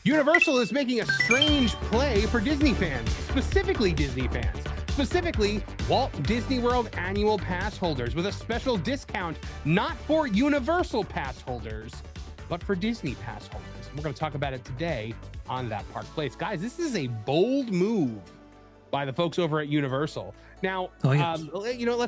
Universal is making a strange play for Disney fans, specifically Walt Disney World annual pass holders, with a special discount not for Universal pass holders, but for Disney pass holders. We're going to talk about it today on That Park Place. Guys, this is a bold move by the folks over at Universal. Now, let's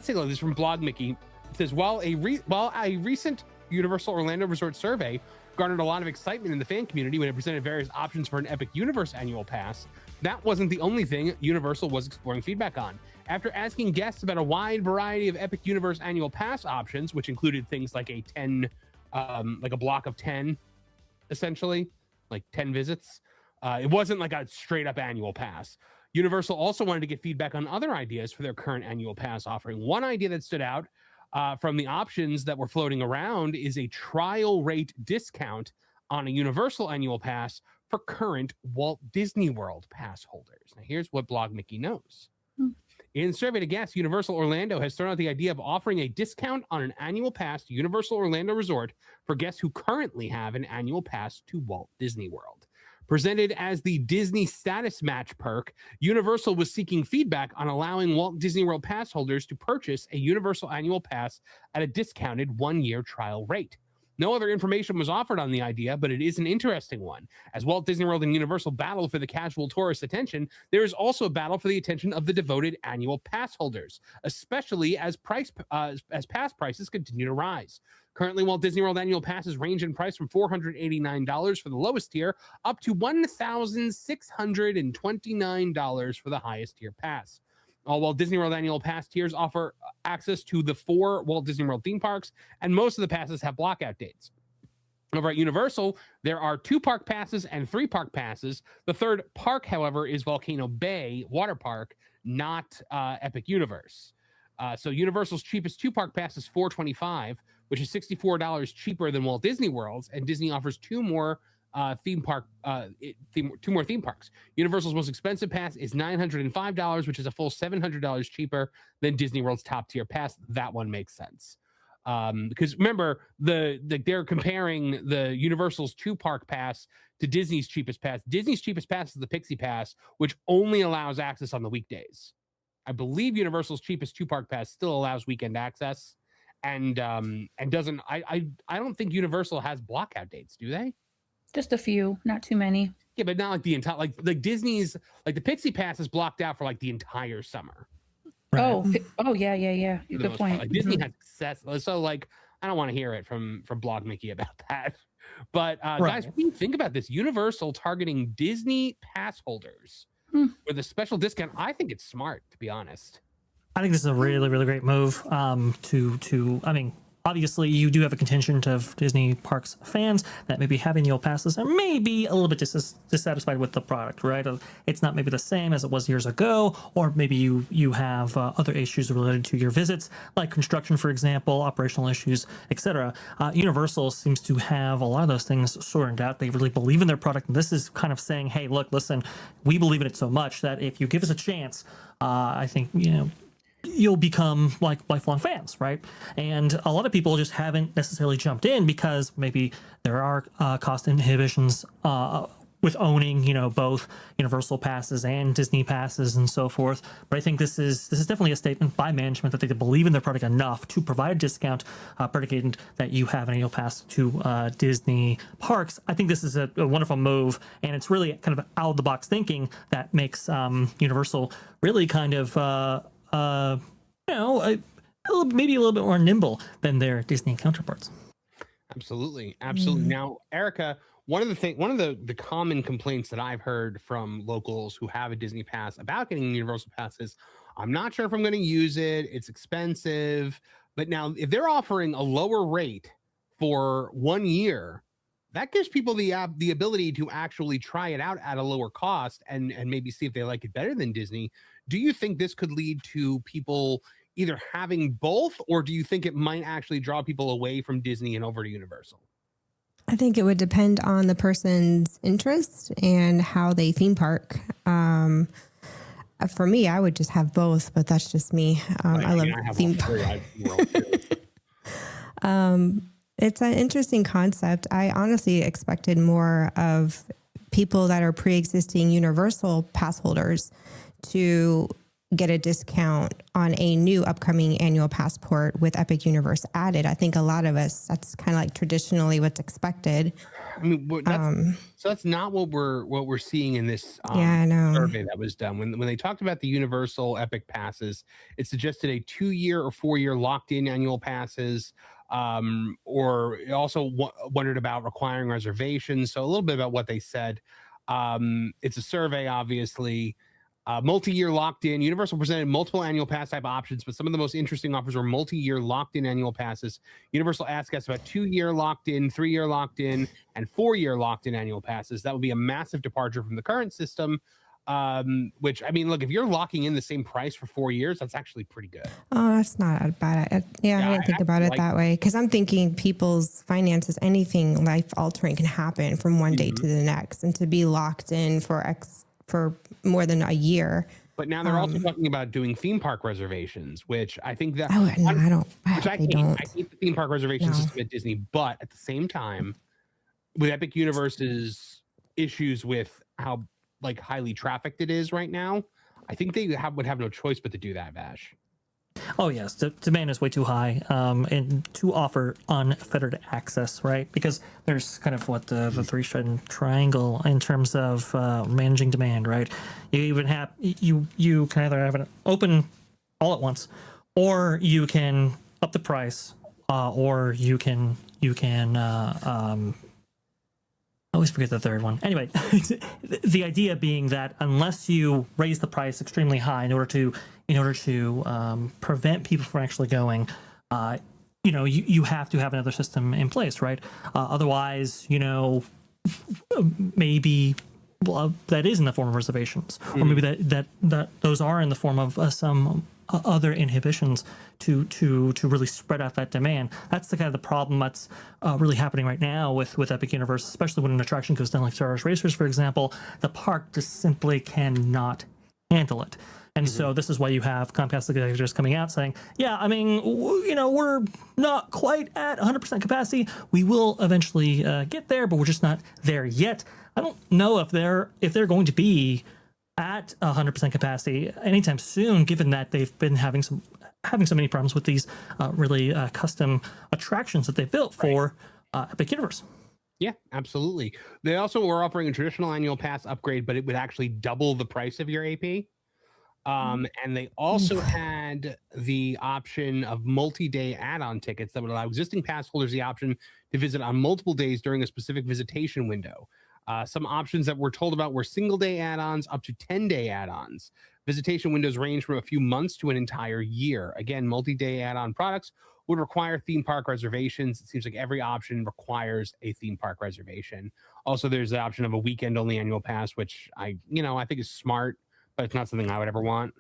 take a look. This is from Blog Mickey. It says, while a recent Universal Orlando Resort survey garnered a lot of excitement in the fan community when it presented various options for an Epic Universe annual pass, that wasn't the only thing Universal was exploring feedback on. After asking guests about a wide variety of Epic Universe annual pass options, which included things like a block of 10, essentially, like 10 visits, it wasn't like a straight up annual pass. Universal also wanted to get feedback on other ideas for their current annual pass offering. One idea that stood out from the options that were floating around is a trial rate discount on a Universal annual pass for current Walt Disney World pass holders. Now, here's what Blog Mickey knows. In survey to guests, Universal Orlando has thrown out the idea of offering a discount on an annual pass to Universal Orlando Resort for guests who currently have an annual pass to Walt Disney World. Presented as the Disney Status Match perk, Universal was seeking feedback on allowing Walt Disney World pass holders to purchase a Universal annual pass at a discounted one-year trial rate. No other information was offered on the idea, but it is an interesting one. As Walt Disney World and Universal battle for the casual tourist attention, there is also a battle for the attention of the devoted annual pass holders, especially as pass prices continue to rise. Currently, Walt Disney World annual passes range in price from $489 for the lowest tier up to $1,629 for the highest tier pass. All Walt Disney World annual pass tiers offer access to the 4 Walt Disney World theme parks, and most of the passes have blockout dates. Over at Universal, there are 2 park passes and 3 park passes. The third park, however, is Volcano Bay Water Park, not Epic Universe. So Universal's cheapest 2 park pass is $425, which is $64 cheaper than Walt Disney World's, and Disney offers 2 more theme parks. Universal's most expensive pass is $905, which is a full $700 cheaper than Disney World's top tier pass. That one makes sense. Because remember, they're comparing the Universal's 2 park pass to Disney's cheapest pass. Disney's cheapest pass is the Pixie Pass, which only allows access on the weekdays. I believe Universal's cheapest 2 park pass still allows weekend access, and doesn't. I don't think Universal has blockout dates, do they? Just a few, not too many. Yeah, but not like the entire, like Disney's, like the Pixie Pass is blocked out for like the entire summer. Right. Oh, yeah. Good point. Like Disney has access, so like I don't want to hear it from Blog Mickey about that. But guys, what do you think about this? Universal targeting Disney pass holders with a special discount. I think it's smart, to be honest. I think this is a really, really great move. Obviously, you do have a contingent of Disney parks fans that maybe have annual passes and maybe a little bit dissatisfied with the product, right? It's not maybe the same as it was years ago, or maybe you have other issues related to your visits, like construction, for example, operational issues, etc. Universal seems to have a lot of those things sorted out. They really believe in their product, and this is kind of saying, hey, look, listen, we believe in it so much that if you give us a chance, I think, you'll become like lifelong fans, right? And a lot of people just haven't necessarily jumped in because maybe there are cost inhibitions with owning, both Universal passes and Disney passes and so forth. But I think this is definitely a statement by management that they believe in their product enough to provide a discount predicated that you have an annual pass to Disney parks. I think this is a wonderful move, and it's really kind of out of the box thinking that makes Universal really kind of maybe a little bit more nimble than their Disney counterparts. Absolutely. Now, Erica, one of the common complaints that I've heard from locals who have a Disney pass about getting Universal passes, I'm not sure if I'm going to use it. It's expensive. But now, if they're offering a lower rate for 1 year, that gives people the ability to actually try it out at a lower cost and maybe see if they like it better than Disney. Do you think this could lead to people either having both, or do you think it might actually draw people away from Disney and over to Universal? I think it would depend on the person's interest and how they theme park. For me, I would just have both, but that's just me. I love theme park. It's an interesting concept. I honestly expected more of people that are pre-existing Universal pass holders to get a discount on a new upcoming annual passport with Epic Universe added. I think a lot of us, that's kind of like traditionally what's expected. I mean, so that's not what we're seeing in this I know. survey that was done. When they talked about the Universal Epic passes, it suggested a 2-year or 4-year locked-in annual passes, or it also wondered about requiring reservations. So a little bit about what they said. It's a survey, obviously. Multi-year locked-in. Universal presented multiple annual pass type options, but some of the most interesting offers were multi-year locked-in annual passes. Universal asked us about 2-year locked-in, 3-year locked-in, and 4-year locked-in annual passes. That would be a massive departure from the current system, which, I mean, look, if you're locking in the same price for 4 years, that's actually pretty good. Oh, that's not a bad. I didn't think about it that way, because I'm thinking people's finances, anything life-altering can happen from one day to the next, and to be locked in for more than a year. But now they're also talking about doing theme park reservations, which I think that I hate the theme park reservation system at Disney, but at the same time, with Epic Universe's issues with how like highly trafficked it is right now, I think they would have no choice but to do that, Vash. Oh yes, the demand is way too high, and to offer unfettered access, right? Because there's kind of what the three-strand triangle in terms of managing demand, right? You even have you can either have it open all at once, or you can up the price, or you can I always forget the third one. Anyway, the idea being that unless you raise the price extremely high in order to prevent people from actually going, you have to have another system in place, right? Otherwise, maybe that is in the form of reservations, or maybe that those are in the form of some other inhibitions to really spread out that demand. That's the kind of the problem that's really happening right now with Epic Universe, especially when an attraction goes down like Star Wars Racers, for example. The park just simply cannot handle it. And so this is why you have Comcast executives coming out saying, yeah, I mean, we're not quite at 100% capacity. We will eventually get there, but we're just not there yet. I don't know if they're going to be at 100% capacity anytime soon, given that they've been having so many problems with these really custom attractions that they've built for Epic Universe. Yeah, absolutely. They also were offering a traditional annual pass upgrade, but it would actually double the price of your AP. And they also had the option of multi-day add-on tickets that would allow existing pass holders the option to visit on multiple days during a specific visitation window. Some options that we're told about were single-day add-ons up to 10-day add-ons. Visitation windows range from a few months to an entire year. Again, multi-day add-on products would require theme park reservations. It seems like every option requires a theme park reservation. Also, there's the option of a weekend-only annual pass, which I think is smart, but it's not something I would ever want.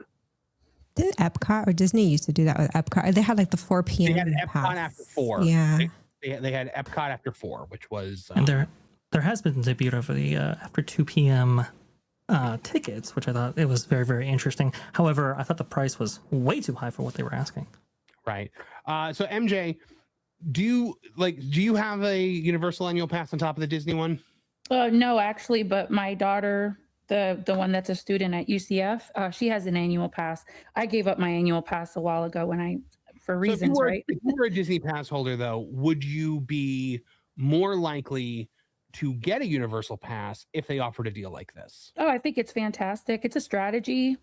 Didn't Epcot or Disney used to do that with Epcot? They had like the 4 p.m. They had Epcot after 4. Yeah. They had Epcot after 4, which was... and there has been debut of the after 2 p.m. Tickets, which I thought it was very, very interesting. However, I thought the price was way too high for what they were asking. Right. So MJ, do you have a Universal annual pass on top of the Disney one? No, actually, but my daughter, the one that's a student at UCF, she has an annual pass. I gave up my annual pass a while ago for reasons, right? If you were a Disney pass holder, though, would you be more likely to get a Universal pass if they offered a deal like this? Oh, I think it's fantastic. It's a strategy.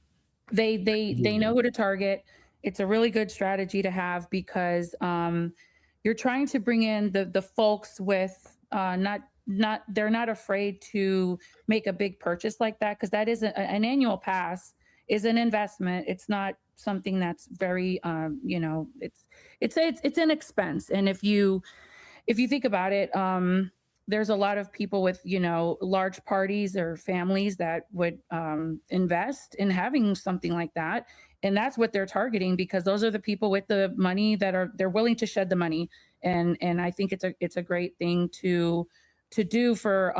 They know who to target. It's a really good strategy to have because you're trying to bring in the folks with they're not afraid to make a big purchase like that, because that is an annual pass is an investment. It's not something that's very it's an expense. And if you think about it, there's a lot of people with large parties or families that would invest in having something like that, and that's what they're targeting, because those are the people with the money they're willing to shed the money. And I think it's a great thing to do for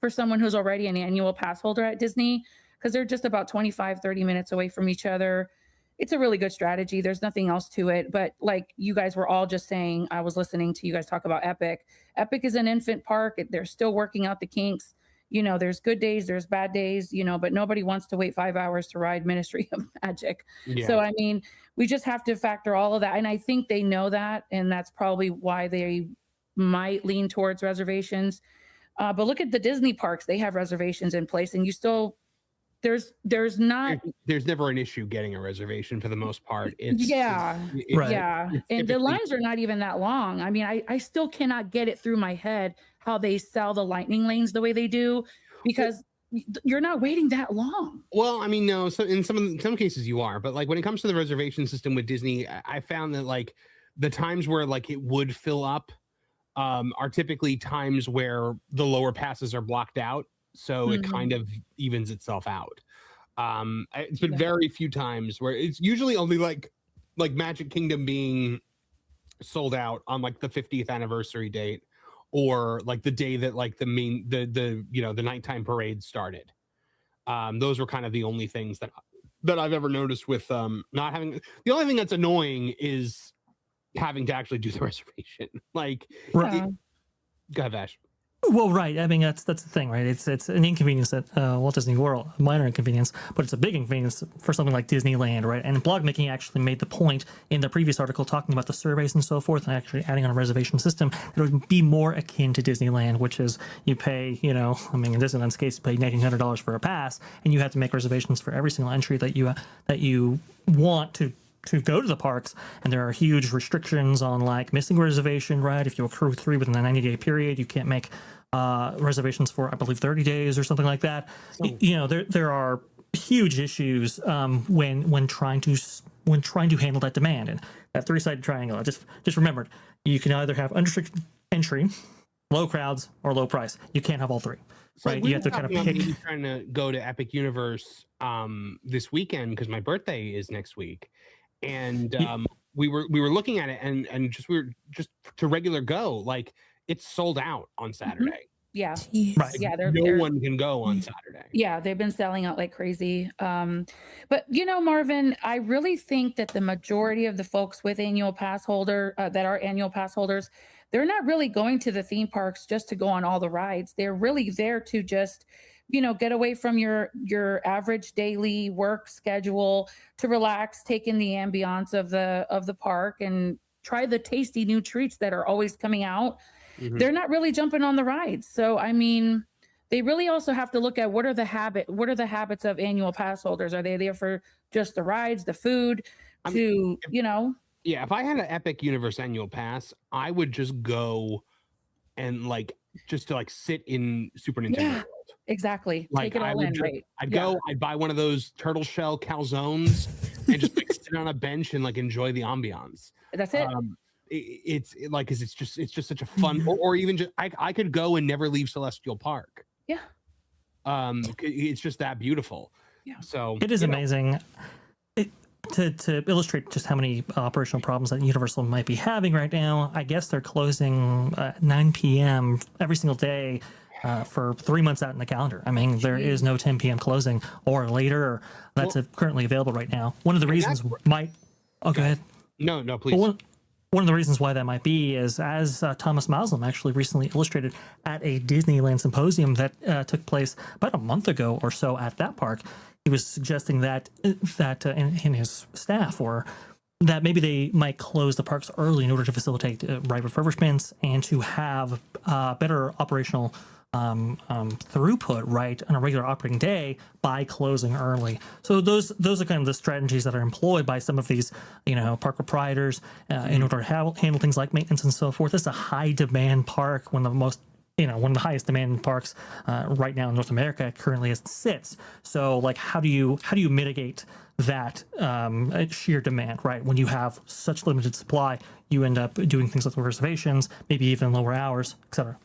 someone who's already an annual pass holder at Disney, because they're just about 25-30 minutes away from each other. It's a really good strategy. There's nothing else to it. But like you guys were all just saying, I was listening to you guys talk about Epic. Epic is an infant park. They're still working out the kinks. You know, there's good days, there's bad days, you know, but nobody wants to wait 5 hours to ride Ministry of Magic. Yeah. So, I mean, we just have to factor all of that. And I think they know that. And that's probably why they might lean towards reservations. But look at the Disney parks, they have reservations in place, and you still, there's not. There's never an issue getting a reservation for the most part. Yeah. Right. Yeah. And the lines are not even that long. I mean, I still cannot get it through my head how they sell the lightning lanes the way they do, because you're not waiting that long. Well, I mean, no, so in some cases you are, but like when it comes to the reservation system with Disney, I found that like the times where like it would fill up are typically times where the lower passes are blocked out. So it kind of evens itself out. It's been very few times where it's usually only like Magic Kingdom being sold out on like the 50th anniversary date, or like the day that like the nighttime parade started. Those were kind of the only things that I've ever noticed with not having. The only thing that's annoying is having to actually do the reservation. Like, Right. Go ahead, Vash. Well, right. I mean, that's the thing, right? It's an inconvenience at Walt Disney World, a minor inconvenience, but it's a big inconvenience for something like Disneyland, right? And Blog Making actually made the point in the previous article talking about the surveys and so forth, and actually adding on a reservation system that would be more akin to Disneyland, which is you pay, you know, I mean, in Disneyland's case, you pay $1,900 for a pass, and you have to make reservations for every single entry that you want to go to the parks, and there are huge restrictions on like missing a reservation, right? If you accrue 3 within the 90-day period, you can't make reservations for, I believe, 30 days or something like that. You know, there are huge issues when trying to handle that demand. And that 3-sided triangle, I just remembered, you can either have unrestricted entry, low crowds, or low price. You can't have all three. So right? We You have to kind of pick. maybe trying to go to Epic Universe this weekend because my birthday is next week, and we were looking at it, and we were just to regular go, like it's sold out on Saturday. Yeah. Right. Yeah. No one can go on Saturday. Yeah, they've been selling out like crazy. But you know, Marvin, I really think that the majority of the folks with annual pass holder that are annual pass holders, they're not really going to the theme parks just to go on all the rides. They're really there to just, you know, get away from your average daily work schedule, to relax, take in the ambiance of the park, and try the tasty new treats that are always coming out. They're not really jumping on the rides. So I mean, they really also have to look at what are the habits of annual pass holders. Are they there for just the rides, the food, you know? Yeah, if I had an Epic Universe annual pass, I would just go and just to sit in Super Nintendo World. Exactly. Like, take it all in, right? I'd buy one of those turtle shell calzones and just sit on a bench and enjoy the ambiance. That's it. It's just such a fun, or even just I could go and never leave Celestial Park. Yeah. It's just that beautiful. Yeah. So It is amazing. To illustrate just how many operational problems that Universal might be having right now, I guess they're closing at 9 p.m. every single day for 3 months out in the calendar. I mean, there is no 10 p.m. closing or later. That's currently available right now. One of the reasons might... Oh, go ahead. No, please. One of the reasons why that might be is, as Thomas Moslem actually recently illustrated at a Disneyland symposium that took place about a month ago or so at that park, he was suggesting that in his staff, or that maybe they might close the parks early in order to facilitate ride refurbishments and to have better operational throughput, right, on a regular operating day by closing early. So those are kind of the strategies that are employed by some of these, park proprietors in order to handle things like maintenance and so forth. It's a high demand park, one of the highest demand parks right now in North America currently as it sits. So how do you mitigate that sheer demand, right? When you have such limited supply, you end up doing things like reservations, maybe even lower hours, etc.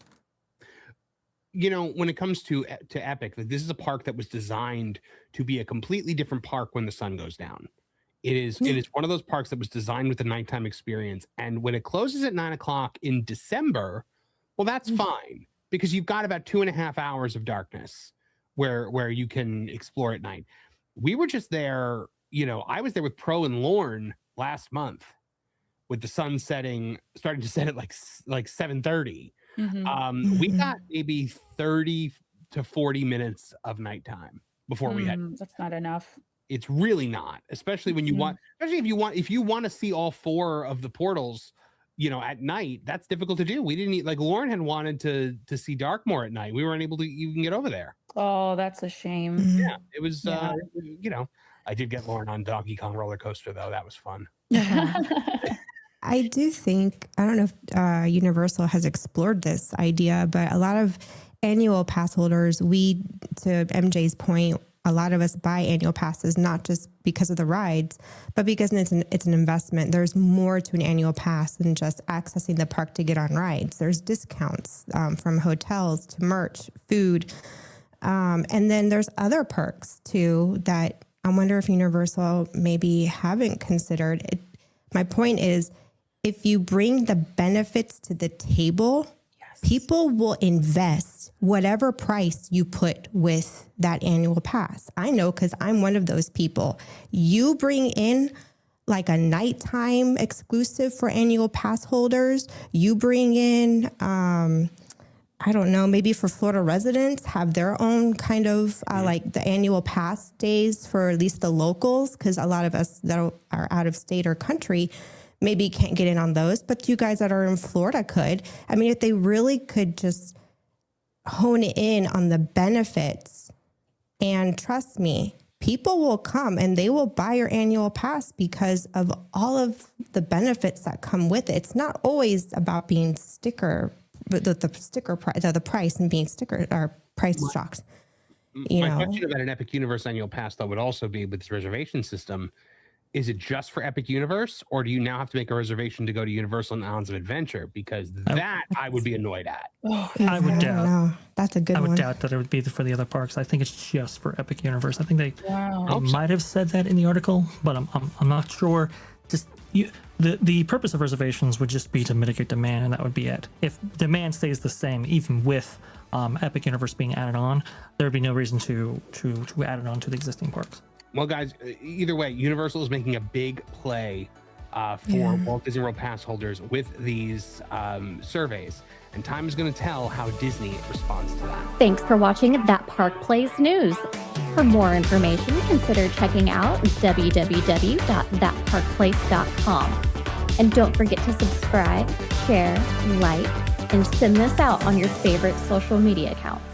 When it comes to Epic, this is a park that was designed to be a completely different park when the sun goes down. It is one of those parks that was designed with the nighttime experience. And when it closes at 9 o'clock in December, well, that's fine, because you've got about 2.5 hours of darkness where you can explore at night. We were just there, I was there with Pro and Lorne last month with the sun starting to set at like 7:30. We got maybe 30 to 40 minutes of nighttime before we head. That's not enough. It's really not, especially when you want, especially if you want to see all 4 of the portals, at night. That's difficult to do. We didn't like Lauren had wanted to see Darkmoor at night. We weren't able to even get over there. Oh, that's a shame. Yeah, it was. I did get Lauren on Donkey Kong roller coaster though. That was fun. I do think, I don't know if Universal has explored this idea, but a lot of annual pass holders, to MJ's point, a lot of us buy annual passes, not just because of the rides, but because it's an investment. There's more to an annual pass than just accessing the park to get on rides. There's discounts from hotels to merch, food. And then there's other perks too that I wonder if Universal maybe haven't considered. My point is, if you bring the benefits to the table, people will invest whatever price you put with that annual pass. I know because I'm one of those people. You bring in like a nighttime exclusive for annual pass holders. You bring in, I don't know, maybe for Florida residents, have their own kind of like the annual pass days for at least the locals, because a lot of us that are out of state or country maybe can't get in on those, but you guys that are in Florida could. I mean, if they really could just hone in on the benefits, and trust me, people will come and they will buy your annual pass because of all of the benefits that come with it. It's not always about being the price and being price shocked. My question about an Epic Universe annual pass though would also be with this reservation system. Is it just for Epic Universe, or do you now have to make a reservation to go to Universal and Islands of Adventure? Because that I would be annoyed at. I would doubt. No, that's a good one. I would doubt that it would be for the other parks. I think it's just for Epic Universe. I think they might have said that in the article, but I'm not sure. Just the purpose of reservations would just be to mitigate demand, and that would be it. If demand stays the same, even with Epic Universe being added on, there would be no reason to add it on to the existing parks. Well, guys, either way, Universal is making a big play for Walt Disney World pass holders with these surveys, and time is going to tell how Disney responds to that. Thanks for watching That Park Plays News. For more information, consider checking out www.thatparkplace.com. And don't forget to subscribe, share, like, and send this out on your favorite social media accounts.